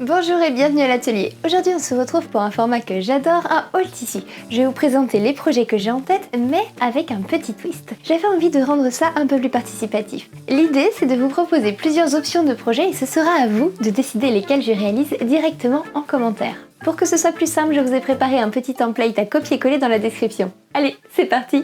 Bonjour et bienvenue à l'atelier. Aujourd'hui on se retrouve pour un format que j'adore, un haul tissu. Je vais vous présenter les projets que j'ai en tête, mais avec un petit twist. J'avais envie de rendre ça un peu plus participatif. L'idée c'est de vous proposer plusieurs options de projets et ce sera à vous de décider lesquels je réalise directement en commentaire. Pour que ce soit plus simple, je vous ai préparé un petit template à copier-coller dans la description. Allez, c'est parti!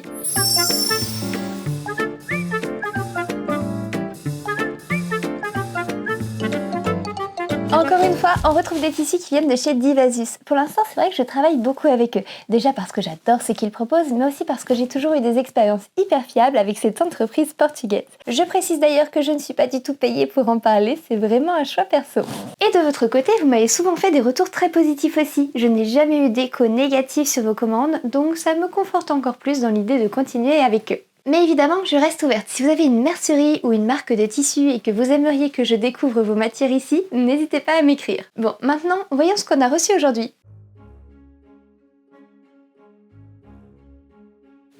Encore une fois, on retrouve des tissus qui viennent de chez Divasus. Pour l'instant, c'est vrai que je travaille beaucoup avec eux. Déjà parce que j'adore ce qu'ils proposent, mais aussi parce que j'ai toujours eu des expériences hyper fiables avec cette entreprise portugaise. Je précise d'ailleurs que je ne suis pas du tout payée pour en parler, c'est vraiment un choix perso. Et de votre côté, vous m'avez souvent fait des retours très positifs aussi. Je n'ai jamais eu d'écho négatif sur vos commandes, donc ça me conforte encore plus dans l'idée de continuer avec eux. Mais évidemment, je reste ouverte. Si vous avez une mercerie ou une marque de tissus et que vous aimeriez que je découvre vos matières ici, n'hésitez pas à m'écrire. Bon, maintenant, voyons ce qu'on a reçu aujourd'hui.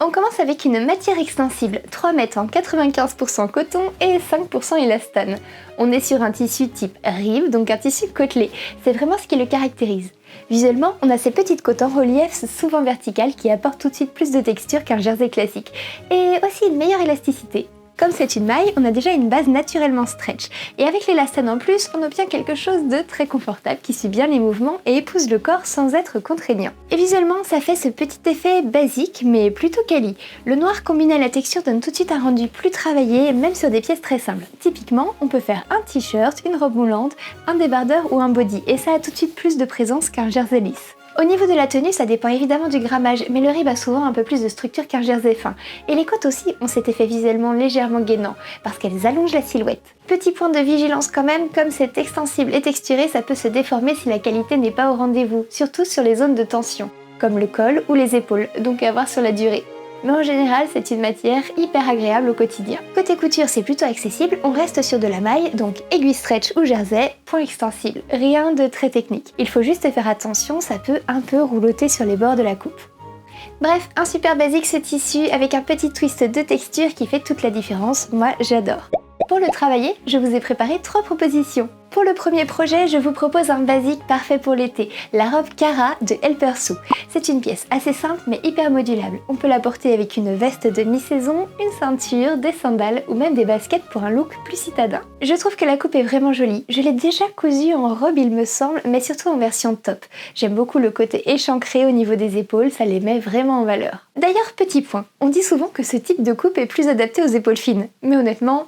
On commence avec une matière extensible, 3 mètres en 95% coton et 5% élastane. On est sur un tissu type rive, donc un tissu côtelé. C'est vraiment ce qui le caractérise. Visuellement, on a ces petites côtes en relief, souvent verticales, qui apportent tout de suite plus de texture qu'un jersey classique. Et aussi une meilleure élasticité. Comme c'est une maille, on a déjà une base naturellement stretch. Et avec l'élastane en plus, on obtient quelque chose de très confortable qui suit bien les mouvements et épouse le corps sans être contraignant. Et visuellement, ça fait ce petit effet basique, mais plutôt quali. Le noir combiné à la texture donne tout de suite un rendu plus travaillé, même sur des pièces très simples. Typiquement, on peut faire un t-shirt, une robe moulante, un débardeur ou un body, et ça a tout de suite plus de présence qu'un jersey lisse. Au niveau de la tenue, ça dépend évidemment du grammage, mais le rib a souvent un peu plus de structure qu'un jersey fin. Et les côtes aussi ont cet effet visuellement légèrement gainant, parce qu'elles allongent la silhouette. Petit point de vigilance quand même, comme c'est extensible et texturé, ça peut se déformer si la qualité n'est pas au rendez-vous, surtout sur les zones de tension, comme le col ou les épaules, donc à voir sur la durée. Mais en général, c'est une matière hyper agréable au quotidien. Côté couture, c'est plutôt accessible, on reste sur de la maille, donc aiguille stretch ou jersey, point extensible. Rien de très technique. Il faut juste faire attention, ça peut un peu roulotter sur les bords de la coupe. Bref, un super basique ce tissu avec un petit twist de texture qui fait toute la différence, moi j'adore. Pour le travailler, je vous ai préparé 3 propositions. Pour le premier projet, je vous propose un basique parfait pour l'été, la robe Cara de Helper Sue. C'est une pièce assez simple mais hyper modulable. On peut la porter avec une veste de mi-saison, une ceinture, des sandales ou même des baskets pour un look plus citadin. Je trouve que la coupe est vraiment jolie. Je l'ai déjà cousue en robe il me semble, mais surtout en version top. J'aime beaucoup le côté échancré au niveau des épaules, ça les met vraiment en valeur. D'ailleurs, petit point, on dit souvent que ce type de coupe est plus adapté aux épaules fines, mais honnêtement,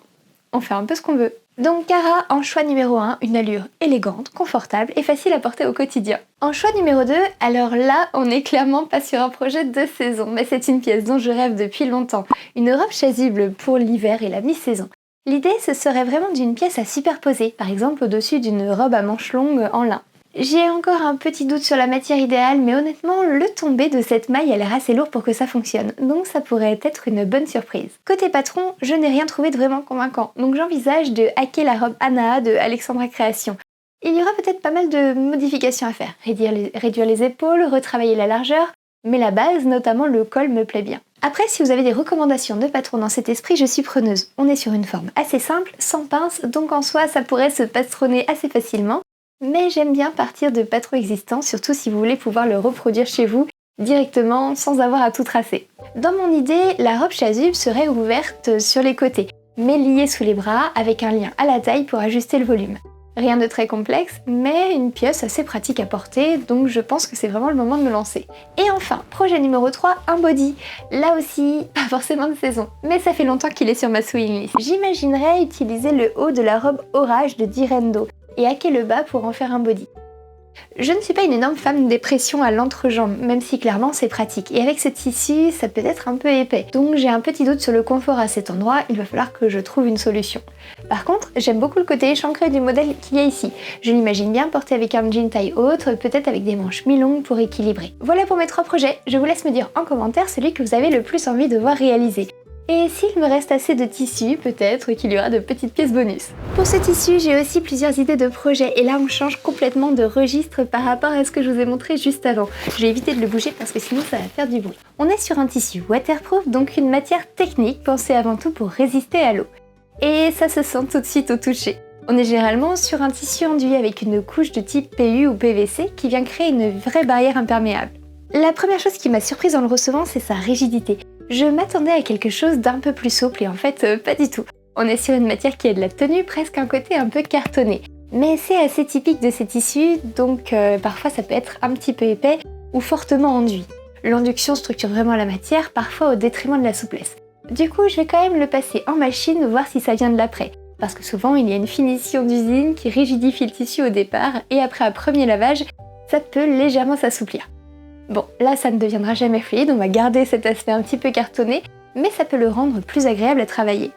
on fait un peu ce qu'on veut. Donc Cara en choix numéro 1, une allure élégante, confortable et facile à porter au quotidien. En choix numéro 2, alors là on n'est clairement pas sur un projet de saison, mais c'est une pièce dont je rêve depuis longtemps. Une robe chasuble pour l'hiver et la mi-saison. L'idée ce serait vraiment d'une pièce à superposer, par exemple au-dessus d'une robe à manches longues en lin. J'ai encore un petit doute sur la matière idéale, mais honnêtement, le tombé de cette maille a l'air assez lourd pour que ça fonctionne, donc ça pourrait être une bonne surprise. Côté patron, je n'ai rien trouvé de vraiment convaincant, donc j'envisage de hacker la robe Anaa de Alexandra Création. Il y aura peut-être pas mal de modifications à faire, réduire les épaules, retravailler la largeur, mais la base, notamment le col, me plaît bien. Après, si vous avez des recommandations de patron dans cet esprit, je suis preneuse. On est sur une forme assez simple, sans pince, donc en soi, ça pourrait se patronner assez facilement. Mais j'aime bien partir de patrons existants, surtout si vous voulez pouvoir le reproduire chez vous directement sans avoir à tout tracer. Dans mon idée, la robe chasuble serait ouverte sur les côtés, mais liée sous les bras avec un lien à la taille pour ajuster le volume. Rien de très complexe, mais une pièce assez pratique à porter, donc je pense que c'est vraiment le moment de me lancer. Et enfin, projet numéro 3, un body. Là aussi, pas forcément de saison, mais ça fait longtemps qu'il est sur ma sewing list. J'imaginerais utiliser le haut de la robe Orage de Direndo et hacker le bas pour en faire un body. Je ne suis pas une énorme fan des pressions à l'entrejambe, même si clairement c'est pratique. Et avec ce tissu, ça peut être un peu épais. Donc j'ai un petit doute sur le confort à cet endroit, il va falloir que je trouve une solution. Par contre, j'aime beaucoup le côté échancré du modèle qu'il y a ici. Je l'imagine bien porté avec un jean taille haute, peut-être avec des manches mi-longues pour équilibrer. Voilà pour mes 3 projets, je vous laisse me dire en commentaire celui que vous avez le plus envie de voir réalisé. Et s'il me reste assez de tissu, peut-être qu'il y aura de petites pièces bonus. Pour ce tissu, j'ai aussi plusieurs idées de projets et là on change complètement de registre par rapport à ce que je vous ai montré juste avant. Je vais éviter de le bouger parce que sinon ça va faire du bruit. On est sur un tissu waterproof, donc une matière technique pensée avant tout pour résister à l'eau. Et ça se sent tout de suite au toucher. On est généralement sur un tissu enduit avec une couche de type PU ou PVC qui vient créer une vraie barrière imperméable. La première chose qui m'a surprise en le recevant, c'est sa rigidité. Je m'attendais à quelque chose d'un peu plus souple et en fait, pas du tout. On est sur une matière qui a de la tenue, presque un côté un peu cartonné. Mais c'est assez typique de ces tissus, donc parfois ça peut être un petit peu épais ou fortement enduit. L'induction structure vraiment la matière, parfois au détriment de la souplesse. Du coup, je vais quand même le passer en machine, voir si ça vient de l'après. Parce que souvent, il y a une finition d'usine qui rigidifie le tissu au départ, et après un premier lavage, ça peut légèrement s'assouplir. Bon, là ça ne deviendra jamais fluide, on va garder cet aspect un petit peu cartonné, mais ça peut le rendre plus agréable à travailler.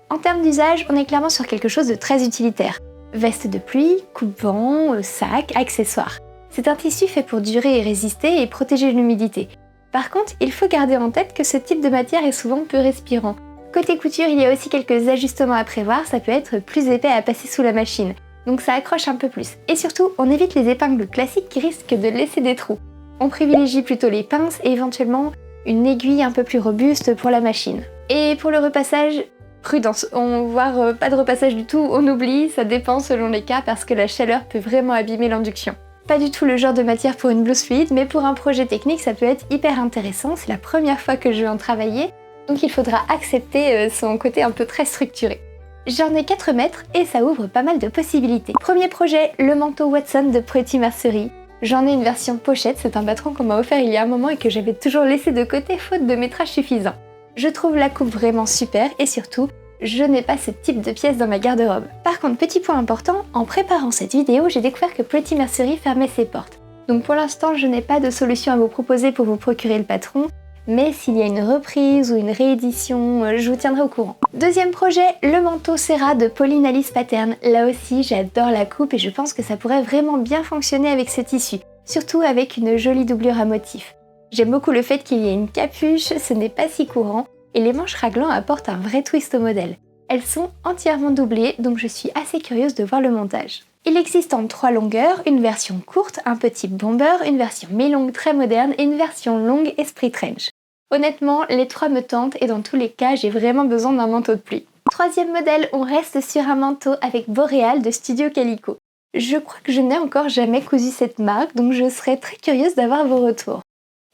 En termes d'usage, on est clairement sur quelque chose de très utilitaire. Veste de pluie, coupe-vent, sac, accessoires. C'est un tissu fait pour durer et résister et protéger l'humidité. Par contre, il faut garder en tête que ce type de matière est souvent peu respirant. Côté couture, il y a aussi quelques ajustements à prévoir, ça peut être plus épais à passer sous la machine. Donc ça accroche un peu plus. Et surtout, on évite les épingles classiques qui risquent de laisser des trous. On privilégie plutôt les pinces et éventuellement une aiguille un peu plus robuste pour la machine. Et pour le repassage, prudence, voire pas de repassage du tout, on oublie, ça dépend selon les cas parce que la chaleur peut vraiment abîmer l'induction. Pas du tout le genre de matière pour une blouse fluide, mais pour un projet technique ça peut être hyper intéressant, c'est la première fois que je vais en travailler, donc il faudra accepter son côté un peu très structuré. J'en ai 4 mètres et ça ouvre pas mal de possibilités. Premier projet, le manteau Watson de Pretty Mercery. J'en ai une version pochette, c'est un patron qu'on m'a offert il y a un moment et que j'avais toujours laissé de côté faute de métrage suffisant. Je trouve la coupe vraiment super et surtout, je n'ai pas ce type de pièce dans ma garde-robe. Par contre, petit point important, en préparant cette vidéo, j'ai découvert que Pretty Mercery fermait ses portes. Donc pour l'instant, je n'ai pas de solution à vous proposer pour vous procurer le patron, mais s'il y a une reprise ou une réédition, je vous tiendrai au courant. Deuxième projet, le manteau Serra de Pauline Alice Pattern. Là aussi, j'adore la coupe et je pense que ça pourrait vraiment bien fonctionner avec ce tissu, surtout avec une jolie doublure à motif. J'aime beaucoup le fait qu'il y ait une capuche, ce n'est pas si courant, et les manches raglan apportent un vrai twist au modèle. Elles sont entièrement doublées, donc je suis assez curieuse de voir le montage. Il existe en 3 longueurs, une version courte, un petit bomber, une version mi-longue très moderne et une version longue esprit trench. Honnêtement, les 3 me tentent et dans tous les cas, j'ai vraiment besoin d'un manteau de pluie. Troisième modèle, on reste sur un manteau avec Boréal de Studio Calico. Je crois que je n'ai encore jamais cousu cette marque, donc je serais très curieuse d'avoir vos retours.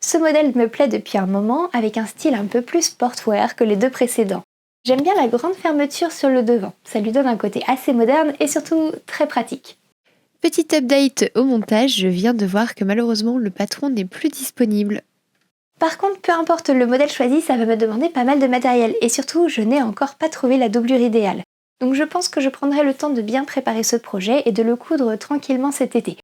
Ce modèle me plaît depuis un moment, avec un style un peu plus sportwear que les 2 précédents. J'aime bien la grande fermeture sur le devant, ça lui donne un côté assez moderne et surtout très pratique. Petit update au montage, je viens de voir que malheureusement le patron n'est plus disponible. Par contre, peu importe le modèle choisi, ça va me demander pas mal de matériel et surtout, je n'ai encore pas trouvé la doublure idéale. Donc je pense que je prendrai le temps de bien préparer ce projet et de le coudre tranquillement cet été.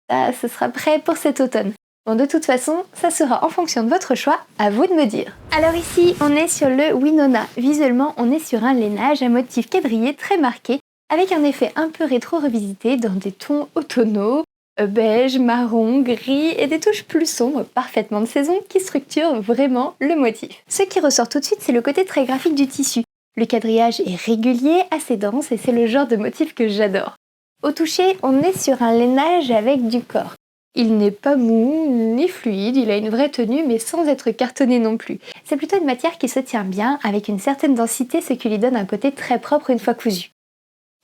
Ça, ce sera prêt pour cet automne. Bon, de toute façon, ça sera en fonction de votre choix, à vous de me dire. Alors ici, on est sur le Winona. Visuellement, on est sur un lainage à motif quadrillé très marqué, avec un effet un peu rétro revisité dans des tons automnaux, beige, marron, gris et des touches plus sombres, parfaitement de saison, qui structurent vraiment le motif. Ce qui ressort tout de suite, c'est le côté très graphique du tissu. Le quadrillage est régulier, assez dense et c'est le genre de motif que j'adore. Au toucher, on est sur un lainage avec du corps. Il n'est pas mou ni fluide, il a une vraie tenue mais sans être cartonné non plus. C'est plutôt une matière qui se tient bien, avec une certaine densité, ce qui lui donne un côté très propre une fois cousu.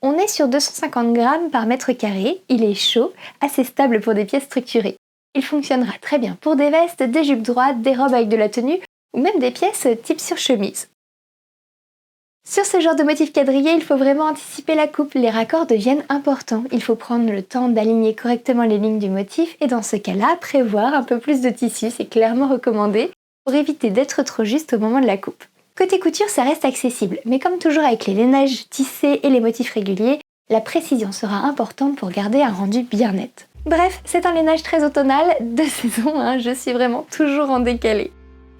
On est sur 250 grammes par mètre carré, il est chaud, assez stable pour des pièces structurées. Il fonctionnera très bien pour des vestes, des jupes droites, des robes avec de la tenue ou même des pièces type sur chemise. Sur ce genre de motif quadrillé, il faut vraiment anticiper la coupe, les raccords deviennent importants. Il faut prendre le temps d'aligner correctement les lignes du motif et dans ce cas-là, prévoir un peu plus de tissu, c'est clairement recommandé pour éviter d'être trop juste au moment de la coupe. Côté couture, ça reste accessible, mais comme toujours avec les lainages tissés et les motifs réguliers, la précision sera importante pour garder un rendu bien net. Bref, c'est un lainage très automnal, de saison, je suis vraiment toujours en décalé.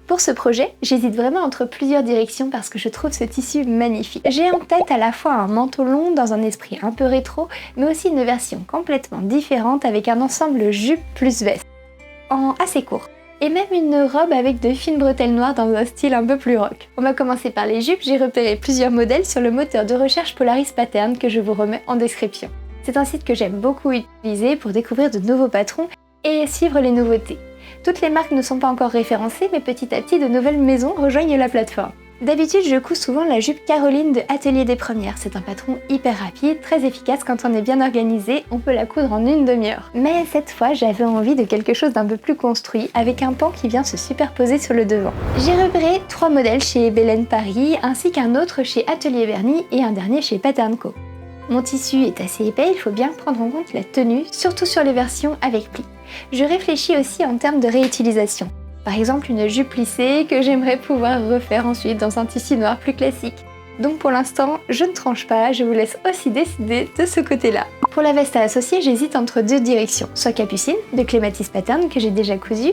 Pour ce projet, j'hésite vraiment entre plusieurs directions parce que je trouve ce tissu magnifique. J'ai en tête à la fois un manteau long dans un esprit un peu rétro, mais aussi une version complètement différente avec un ensemble jupe plus veste, en assez court. Et même une robe avec de fines bretelles noires dans un style un peu plus rock. On va commencer par les jupes, j'ai repéré plusieurs modèles sur le moteur de recherche Polaris Pattern que je vous remets en description. C'est un site que j'aime beaucoup utiliser pour découvrir de nouveaux patrons et suivre les nouveautés. Toutes les marques ne sont pas encore référencées, mais petit à petit, de nouvelles maisons rejoignent la plateforme. D'habitude, je couds souvent la jupe Caroline de Atelier des Premières. C'est un patron hyper rapide, très efficace quand on est bien organisé, on peut la coudre en une demi-heure. Mais cette fois, j'avais envie de quelque chose d'un peu plus construit, avec un pan qui vient se superposer sur le devant. J'ai repéré 3 modèles chez Belen Paris, ainsi qu'un autre chez Atelier Vernis et un dernier chez Pattern Co. Mon tissu est assez épais, il faut bien prendre en compte la tenue, surtout sur les versions avec plis. Je réfléchis aussi en termes de réutilisation. Par exemple, une jupe plissée que j'aimerais pouvoir refaire ensuite dans un tissu noir plus classique. Donc pour l'instant, je ne tranche pas, je vous laisse aussi décider de ce côté-là. Pour la veste à associer, j'hésite entre 2 directions, soit Capucine de Clématis Pattern que j'ai déjà cousu,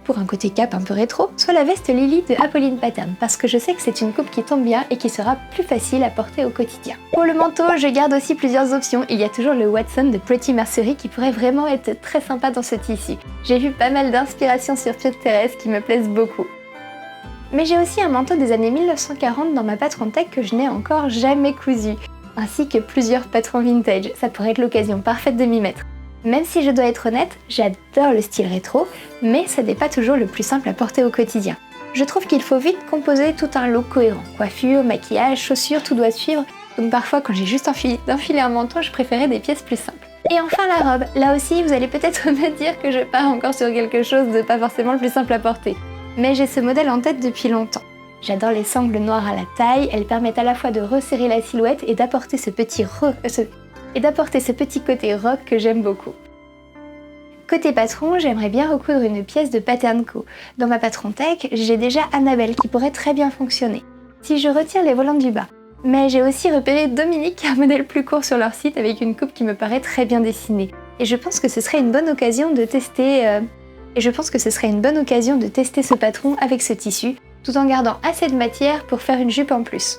pour un côté cap un peu rétro, soit la veste Lily de Apolline Pattern, parce que je sais que c'est une coupe qui tombe bien et qui sera plus facile à porter au quotidien. Pour le manteau, je garde aussi plusieurs options. Il y a toujours le Watson de Pretty Mercery qui pourrait vraiment être très sympa dans ce tissu. J'ai vu pas mal d'inspirations sur Pinterest qui me plaisent beaucoup. Mais j'ai aussi un manteau des années 1940 dans ma patron tech que je n'ai encore jamais cousu, ainsi que plusieurs patrons vintage. Ça pourrait être l'occasion parfaite de m'y mettre. Même si je dois être honnête, j'adore le style rétro, mais ce n'est pas toujours le plus simple à porter au quotidien. Je trouve qu'il faut vite composer tout un look cohérent. Coiffure, maquillage, chaussures, tout doit suivre. Donc parfois, quand j'ai juste d'enfiler un manteau, je préférais des pièces plus simples. Et enfin la robe. Là aussi, vous allez peut-être me dire que je pars encore sur quelque chose de pas forcément le plus simple à porter. Mais j'ai ce modèle en tête depuis longtemps. J'adore les sangles noires à la taille, elles permettent à la fois de resserrer la silhouette et d'apporter ce petit côté rock que j'aime beaucoup. Côté patron, j'aimerais bien recoudre une pièce de Pattern Co. Dans ma patron tech, j'ai déjà Annabelle qui pourrait très bien fonctionner, si je retire les volants du bas. Mais j'ai aussi repéré Dominique, un modèle plus court sur leur site avec une coupe qui me paraît très bien dessinée. Et je pense que ce serait une bonne occasion de tester ce patron avec ce tissu, tout en gardant assez de matière pour faire une jupe en plus.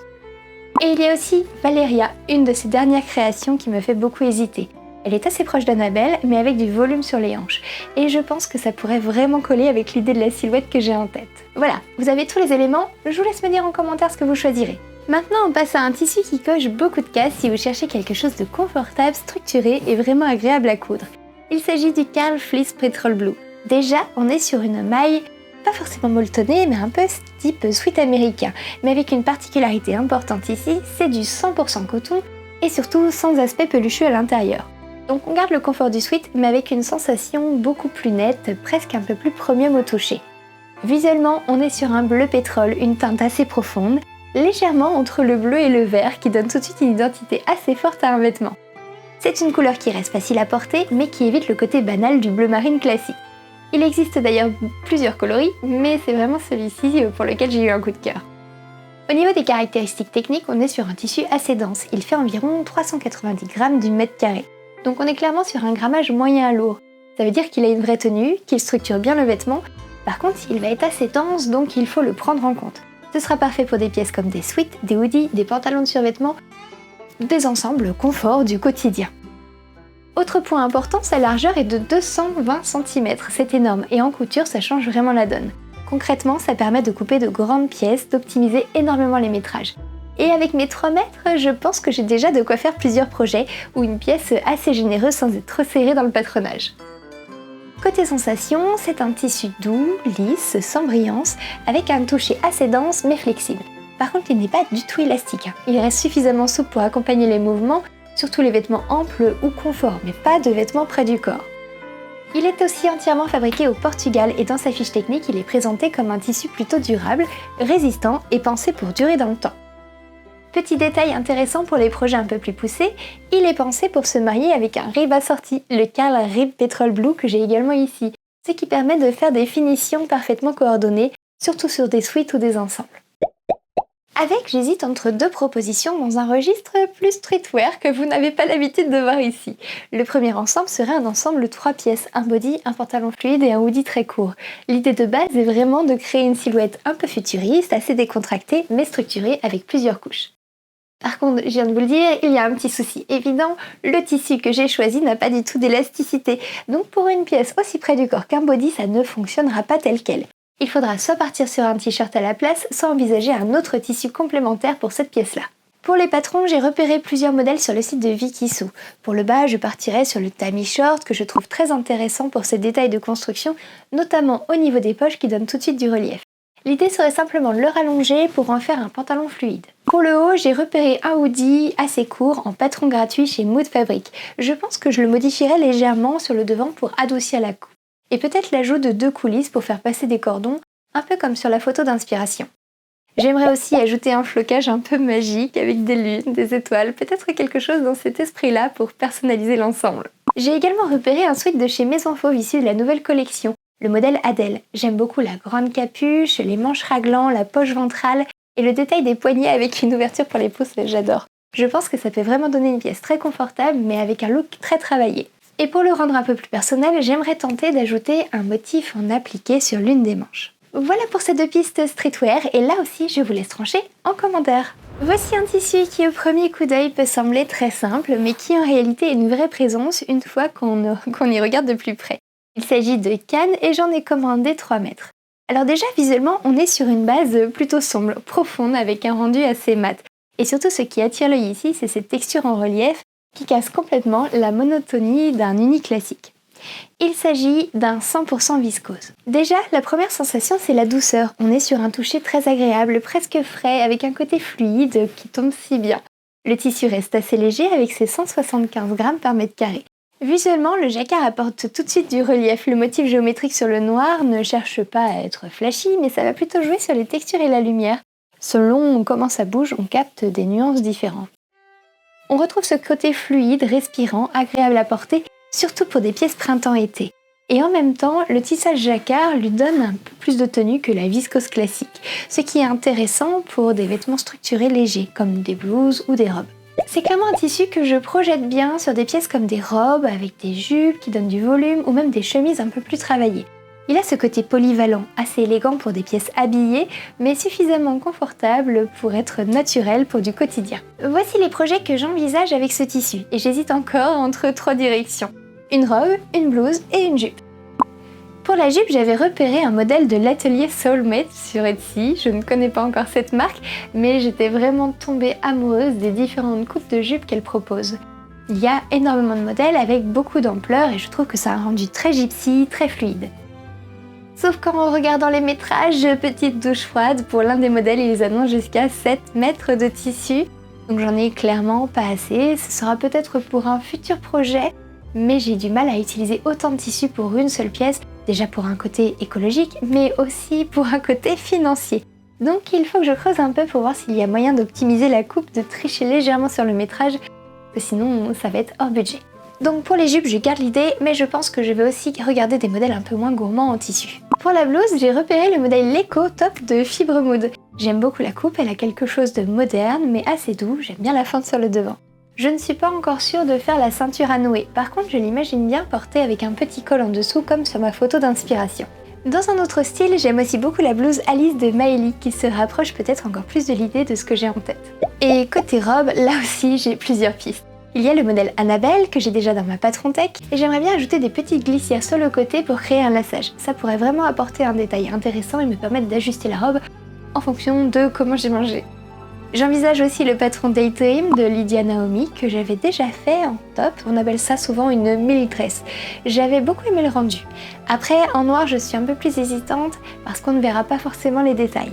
Et il y a aussi Valéria, une de ses dernières créations qui me fait beaucoup hésiter. Elle est assez proche d'Annabelle, mais avec du volume sur les hanches. Et je pense que ça pourrait vraiment coller avec l'idée de la silhouette que j'ai en tête. Voilà, vous avez tous les éléments, je vous laisse me dire en commentaire ce que vous choisirez. Maintenant, on passe à un tissu qui coche beaucoup de cases si vous cherchez quelque chose de confortable, structuré et vraiment agréable à coudre. Il s'agit du Carl Fleece Petrol Blue. Déjà, on est sur une maille pas forcément molletonnée, mais un peu type sweat américain. Mais avec une particularité importante ici, c'est du 100% coton et surtout sans aspect pelucheux à l'intérieur. Donc on garde le confort du sweat, mais avec une sensation beaucoup plus nette, presque un peu plus premium au toucher. Visuellement, on est sur un bleu pétrole, une teinte assez profonde, légèrement entre le bleu et le vert, qui donne tout de suite une identité assez forte à un vêtement. C'est une couleur qui reste facile à porter, mais qui évite le côté banal du bleu marine classique. Il existe d'ailleurs plusieurs coloris, mais c'est vraiment celui-ci pour lequel j'ai eu un coup de cœur. Au niveau des caractéristiques techniques, on est sur un tissu assez dense. Il fait environ 390 grammes du mètre carré. Donc on est clairement sur un grammage moyen à lourd. Ça veut dire qu'il a une vraie tenue, qu'il structure bien le vêtement. Par contre, il va être assez dense, donc il faut le prendre en compte. Ce sera parfait pour des pièces comme des sweats, des hoodies, des pantalons de survêtement, des ensembles confort du quotidien. Autre point important, sa largeur est de 220 cm, c'est énorme, et en couture ça change vraiment la donne. Concrètement, ça permet de couper de grandes pièces, d'optimiser énormément les métrages. Et avec mes 3 mètres, je pense que j'ai déjà de quoi faire plusieurs projets, ou une pièce assez généreuse sans être trop serrée dans le patronage. Côté sensation, c'est un tissu doux, lisse, sans brillance, avec un toucher assez dense mais flexible. Par contre, il n'est pas du tout élastique, il reste suffisamment souple pour accompagner les mouvements, surtout les vêtements amples ou confort, mais pas de vêtements près du corps. Il est aussi entièrement fabriqué au Portugal et dans sa fiche technique, il est présenté comme un tissu plutôt durable, résistant et pensé pour durer dans le temps. Petit détail intéressant pour les projets un peu plus poussés, il est pensé pour se marier avec un rib assorti, le Carl Rib Petrol Blue que j'ai également ici, ce qui permet de faire des finitions parfaitement coordonnées, surtout sur des sweats ou des ensembles. Avec, j'hésite entre 2 propositions dans un registre plus streetwear que vous n'avez pas l'habitude de voir ici. Le premier ensemble serait un ensemble 3 pièces, un body, un pantalon fluide et un hoodie très court. L'idée de base est vraiment de créer une silhouette un peu futuriste, assez décontractée, mais structurée avec plusieurs couches. Par contre, je viens de vous le dire, il y a un petit souci évident, le tissu que j'ai choisi n'a pas du tout d'élasticité. Donc pour une pièce aussi près du corps qu'un body, ça ne fonctionnera pas tel quel. Il faudra soit partir sur un t-shirt à la place, soit envisager un autre tissu complémentaire pour cette pièce-là. Pour les patrons, j'ai repéré plusieurs modèles sur le site de Vikisou. Pour le bas, je partirai sur le tamis short que je trouve très intéressant pour ses détails de construction, notamment au niveau des poches qui donnent tout de suite du relief. L'idée serait simplement de le rallonger pour en faire un pantalon fluide. Pour le haut, j'ai repéré un hoodie assez court en patron gratuit chez Mood Fabric. Je pense que je le modifierai légèrement sur le devant pour adoucir la coupe. Et peut-être l'ajout de 2 coulisses pour faire passer des cordons, un peu comme sur la photo d'inspiration. J'aimerais aussi ajouter un flocage un peu magique avec des lunes, des étoiles, peut-être quelque chose dans cet esprit-là pour personnaliser l'ensemble. J'ai également repéré un sweat de chez Maison Fauve issu de la nouvelle collection, le modèle Adèle. J'aime beaucoup la grande capuche, les manches raglant, la poche ventrale et le détail des poignets avec une ouverture pour les pouces, j'adore. Je pense que ça peut vraiment donner une pièce très confortable mais avec un look très travaillé. Et pour le rendre un peu plus personnel, j'aimerais tenter d'ajouter un motif en appliqué sur l'une des manches. Voilà pour ces 2 pistes streetwear et là aussi je vous laisse trancher en commentaire. Voici un tissu qui au premier coup d'œil peut sembler très simple mais qui en réalité est une vraie présence une fois qu'on y regarde de plus près. Il s'agit de Cannes et j'en ai commandé 3 mètres. Alors déjà visuellement on est sur une base plutôt sombre, profonde avec un rendu assez mat. Et surtout ce qui attire l'œil ici c'est cette texture en relief qui casse complètement la monotonie d'un uni classique. Il s'agit d'un 100% viscose. Déjà, la première sensation, c'est la douceur. On est sur un toucher très agréable, presque frais, avec un côté fluide qui tombe si bien. Le tissu reste assez léger avec ses 175 grammes par mètre carré. Visuellement, le jacquard apporte tout de suite du relief. Le motif géométrique sur le noir ne cherche pas à être flashy, mais ça va plutôt jouer sur les textures et la lumière. Selon comment ça bouge, on capte des nuances différentes. On retrouve ce côté fluide, respirant, agréable à porter, surtout pour des pièces printemps-été. Et en même temps, le tissage jacquard lui donne un peu plus de tenue que la viscose classique, ce qui est intéressant pour des vêtements structurés légers, comme des blouses ou des robes. C'est clairement un tissu que je projette bien sur des pièces comme des robes, avec des jupes qui donnent du volume, ou même des chemises un peu plus travaillées. Il a ce côté polyvalent, assez élégant pour des pièces habillées, mais suffisamment confortable pour être naturel pour du quotidien. Voici les projets que j'envisage avec ce tissu, et j'hésite encore entre 3 directions. Une robe, une blouse et une jupe. Pour la jupe, j'avais repéré un modèle de l'atelier Soulmate sur Etsy. Je ne connais pas encore cette marque, mais j'étais vraiment tombée amoureuse des différentes coupes de jupes qu'elle propose. Il y a énormément de modèles avec beaucoup d'ampleur et je trouve que ça a un rendu très gypsy, très fluide. Sauf qu'en regardant les métrages, petite douche froide, pour l'un des modèles, ils annoncent jusqu'à 7 mètres de tissu. Donc j'en ai clairement pas assez. Ce sera peut-être pour un futur projet, mais j'ai du mal à utiliser autant de tissu pour une seule pièce, déjà pour un côté écologique, mais aussi pour un côté financier. Donc il faut que je creuse un peu pour voir s'il y a moyen d'optimiser la coupe, de tricher légèrement sur le métrage, que sinon ça va être hors budget. Donc pour les jupes, je garde l'idée, mais je pense que je vais aussi regarder des modèles un peu moins gourmands en tissu. Pour la blouse, j'ai repéré le modèle Leko Top de Fibre Mood. J'aime beaucoup la coupe, elle a quelque chose de moderne, mais assez doux, j'aime bien la fente sur le devant. Je ne suis pas encore sûre de faire la ceinture à nouer, par contre je l'imagine bien portée avec un petit col en dessous comme sur ma photo d'inspiration. Dans un autre style, j'aime aussi beaucoup la blouse Alice de Maëlie qui se rapproche peut-être encore plus de l'idée de ce que j'ai en tête. Et côté robe, là aussi j'ai plusieurs pistes. Il y a le modèle Annabelle que j'ai déjà dans ma Patron Tech et j'aimerais bien ajouter des petites glissières sur le côté pour créer un laçage. Ça pourrait vraiment apporter un détail intéressant et me permettre d'ajuster la robe en fonction de comment j'ai mangé. J'envisage aussi le patron Daydream de Lydia Naomi que j'avais déjà fait en top, on appelle ça souvent une mili-tresse. J'avais beaucoup aimé le rendu. Après, en noir, je suis un peu plus hésitante parce qu'on ne verra pas forcément les détails.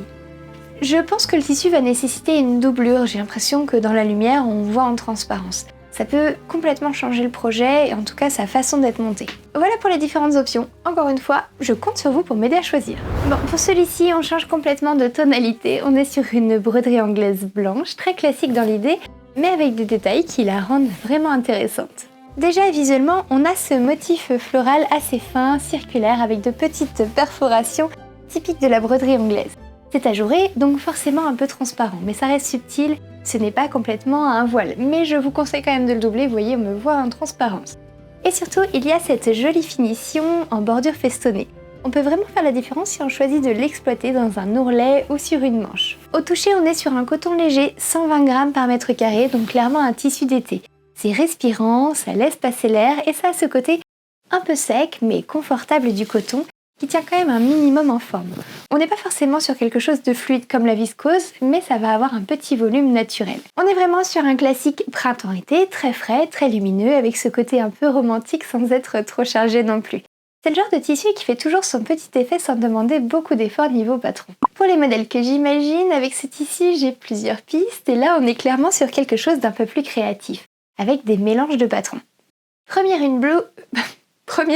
Je pense que le tissu va nécessiter une doublure, j'ai l'impression que dans la lumière, on voit en transparence. Ça peut complètement changer le projet et en tout cas sa façon d'être monté. Voilà pour les différentes options. Encore une fois, je compte sur vous pour m'aider à choisir. Bon, pour celui-ci, on change complètement de tonalité. On est sur une broderie anglaise blanche, très classique dans l'idée, mais avec des détails qui la rendent vraiment intéressante. Déjà, visuellement, on a ce motif floral assez fin, circulaire, avec de petites perforations typiques de la broderie anglaise. C'est ajouré, donc forcément un peu transparent, mais ça reste subtil, ce n'est pas complètement un voile. Mais je vous conseille quand même de le doubler, vous voyez, on me voit en transparence. Et surtout, il y a cette jolie finition en bordure festonnée. On peut vraiment faire la différence si on choisit de l'exploiter dans un ourlet ou sur une manche. Au toucher, on est sur un coton léger, 120 grammes par mètre carré, donc clairement un tissu d'été. C'est respirant, ça laisse passer l'air et ça a ce côté un peu sec mais confortable du coton, qui tient quand même un minimum en forme. On n'est pas forcément sur quelque chose de fluide comme la viscose, mais ça va avoir un petit volume naturel. On est vraiment sur un classique printemps-été, très frais, très lumineux, avec ce côté un peu romantique sans être trop chargé non plus. C'est le genre de tissu qui fait toujours son petit effet sans demander beaucoup d'efforts niveau patron. Pour les modèles que j'imagine, avec ce tissu, j'ai plusieurs pistes et là on est clairement sur quelque chose d'un peu plus créatif, avec des mélanges de patrons. Première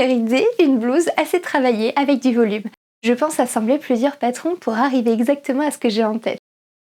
idée, une blouse assez travaillée avec du volume. Je pense assembler plusieurs patrons pour arriver exactement à ce que j'ai en tête.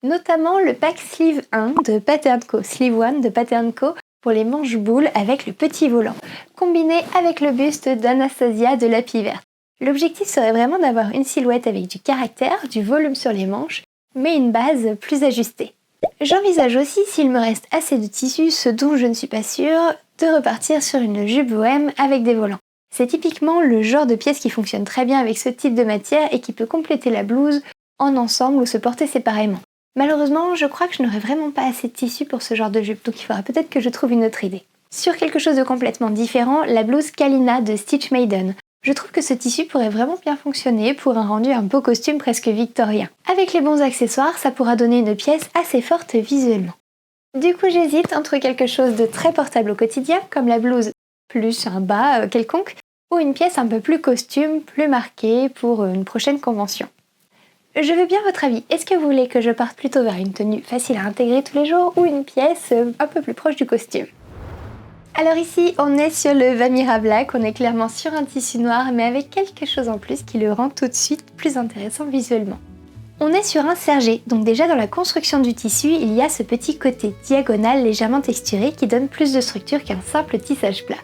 Notamment le pack Sleeve 1 de Pattern Co, Sleeve 1 de Pattern Co pour les manches boules avec le petit volant, combiné avec le buste d'Anastasia de Lapis Verte. L'objectif serait vraiment d'avoir une silhouette avec du caractère, du volume sur les manches, mais une base plus ajustée. J'envisage aussi, s'il me reste assez de tissu, ce dont je ne suis pas sûre, de repartir sur une jupe bohème avec des volants. C'est typiquement le genre de pièce qui fonctionne très bien avec ce type de matière et qui peut compléter la blouse en ensemble ou se porter séparément. Malheureusement, je crois que je n'aurai vraiment pas assez de tissu pour ce genre de jupe, donc il faudra peut-être que je trouve une autre idée. Sur quelque chose de complètement différent, la blouse Kalina de Stitch Maiden. Je trouve que ce tissu pourrait vraiment bien fonctionner pour un rendu un beau costume presque victorien. Avec les bons accessoires, ça pourra donner une pièce assez forte visuellement. Du coup, j'hésite entre quelque chose de très portable au quotidien, comme la blouse plus un bas quelconque, ou une pièce un peu plus costume, plus marquée pour une prochaine convention. Je veux bien votre avis. Est-ce que vous voulez que je parte plutôt vers une tenue facile à intégrer tous les jours ou une pièce un peu plus proche du costume? Alors ici, on est sur le Vanmyra Black, on est clairement sur un tissu noir, mais avec quelque chose en plus qui le rend tout de suite plus intéressant visuellement. On est sur un sergé, donc déjà dans la construction du tissu, il y a ce petit côté diagonal légèrement texturé qui donne plus de structure qu'un simple tissage plat.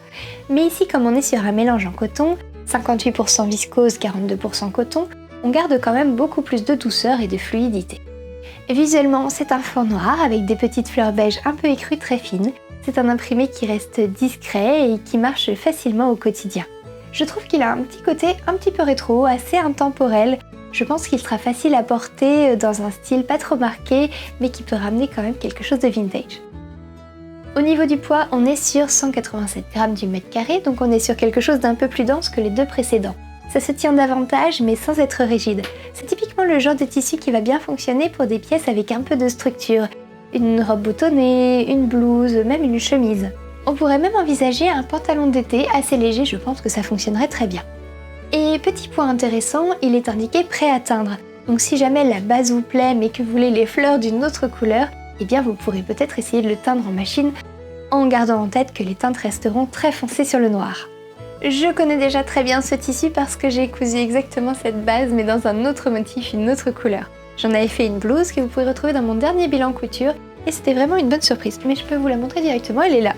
Mais ici, comme on est sur un mélange en coton, 58% viscose, 42% coton, on garde quand même beaucoup plus de douceur et de fluidité. Visuellement, c'est un fond noir avec des petites fleurs beige un peu écrues très fines. C'est un imprimé qui reste discret et qui marche facilement au quotidien. Je trouve qu'il a un petit côté un petit peu rétro, assez intemporel. Je pense qu'il sera facile à porter dans un style pas trop marqué, mais qui peut ramener quand même quelque chose de vintage. Au niveau du poids, on est sur 187 grammes du mètre carré, donc on est sur quelque chose d'un peu plus dense que les deux précédents. Ça se tient davantage, mais sans être rigide. C'est typiquement le genre de tissu qui va bien fonctionner pour des pièces avec un peu de structure. Une robe boutonnée, une blouse, même une chemise. On pourrait même envisager un pantalon d'été assez léger, je pense que ça fonctionnerait très bien. Et petit point intéressant, il est indiqué prêt à teindre. Donc si jamais la base vous plaît mais que vous voulez les fleurs d'une autre couleur, eh bien vous pourrez peut-être essayer de le teindre en machine en gardant en tête que les teintes resteront très foncées sur le noir. Je connais déjà très bien ce tissu parce que j'ai cousu exactement cette base mais dans un autre motif, une autre couleur. J'en avais fait une blouse que vous pouvez retrouver dans mon dernier bilan couture et c'était vraiment une bonne surprise. Mais je peux vous la montrer directement, elle est là.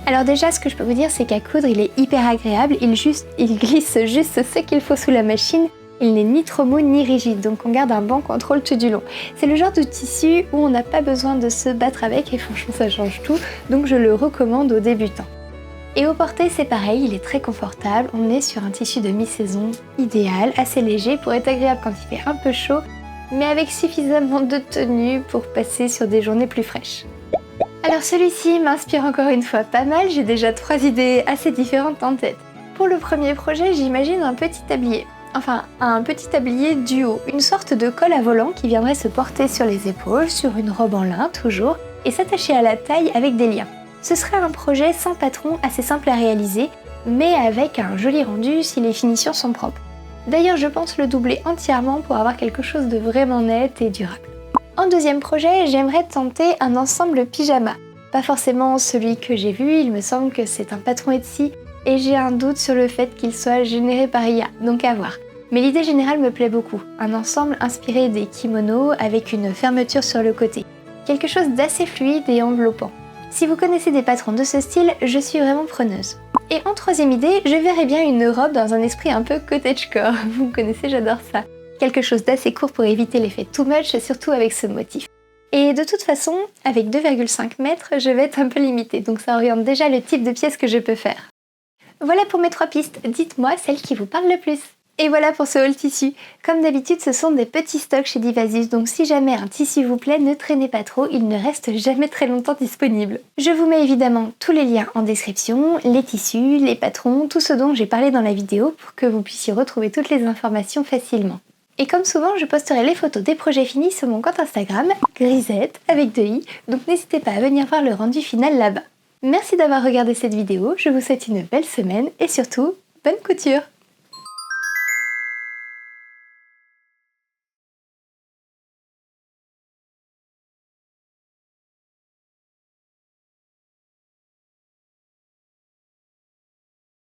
Alors déjà, ce que je peux vous dire, c'est qu'à coudre, il est hyper agréable, il glisse juste ce qu'il faut sous la machine. Il n'est ni trop mou ni rigide, donc on garde un bon contrôle tout du long. C'est le genre de tissu où on n'a pas besoin de se battre avec et franchement ça change tout, donc je le recommande aux débutants. Et au porté c'est pareil, il est très confortable, on est sur un tissu de mi-saison idéal, assez léger pour être agréable quand il fait un peu chaud, mais avec suffisamment de tenue pour passer sur des journées plus fraîches. Alors celui-ci m'inspire encore une fois pas mal, j'ai déjà 3 idées assez différentes en tête. Pour le premier projet, j'imagine un petit tablier. Enfin, un petit tablier duo, une sorte de col à volant qui viendrait se porter sur les épaules, sur une robe en lin toujours, et s'attacher à la taille avec des liens. Ce serait un projet sans patron, assez simple à réaliser, mais avec un joli rendu si les finitions sont propres. D'ailleurs, je pense le doubler entièrement pour avoir quelque chose de vraiment net et durable. En deuxième projet, j'aimerais tenter un ensemble pyjama. Pas forcément celui que j'ai vu, il me semble que c'est un patron Etsy, et j'ai un doute sur le fait qu'il soit généré par IA, donc à voir. Mais l'idée générale me plaît beaucoup, un ensemble inspiré des kimonos avec une fermeture sur le côté. Quelque chose d'assez fluide et enveloppant. Si vous connaissez des patrons de ce style, je suis vraiment preneuse. Et en troisième idée, je verrais bien une robe dans un esprit un peu cottagecore, vous me connaissez, j'adore ça. Quelque chose d'assez court pour éviter l'effet too much, surtout avec ce motif. Et de toute façon, avec 2,5 mètres, je vais être un peu limitée, donc ça oriente déjà le type de pièce que je peux faire. Voilà pour mes 3 pistes, dites-moi celle qui vous parle le plus. Et voilà pour ce haul tissu. Comme d'habitude, ce sont des petits stocks chez Divasus, donc si jamais un tissu vous plaît, ne traînez pas trop, il ne reste jamais très longtemps disponible. Je vous mets évidemment tous les liens en description, les tissus, les patrons, tout ce dont j'ai parlé dans la vidéo pour que vous puissiez retrouver toutes les informations facilement. Et comme souvent, je posterai les photos des projets finis sur mon compte Instagram, Grisette avec 2 i, donc n'hésitez pas à venir voir le rendu final là-bas. Merci d'avoir regardé cette vidéo, je vous souhaite une belle semaine et surtout, bonne couture!